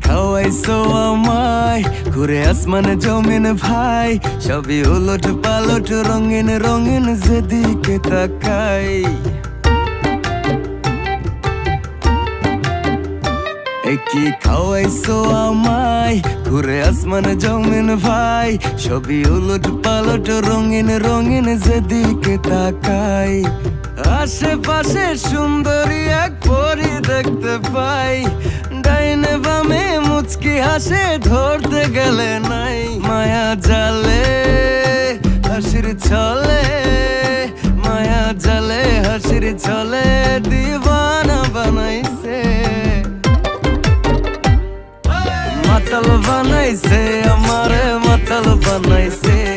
খাওয়াইছো আমায়, ঘুরে আসমানে জমিন ভাই, সবই উলট পালট রঙিন রঙিন যেদিকে তাকাই। কি খাওয়াইছো আমায়, ঘুরে আসমানে জমিন ভাই, সবই উলট পালট রঙিন রঙিন যেদিকে তাকাই। আশেপাশে সুন্দরী এক পরী দেখতে পাই, ডাইনে বামে মুচকি হাসে ধরতে গেলে নাই, মায়া জালে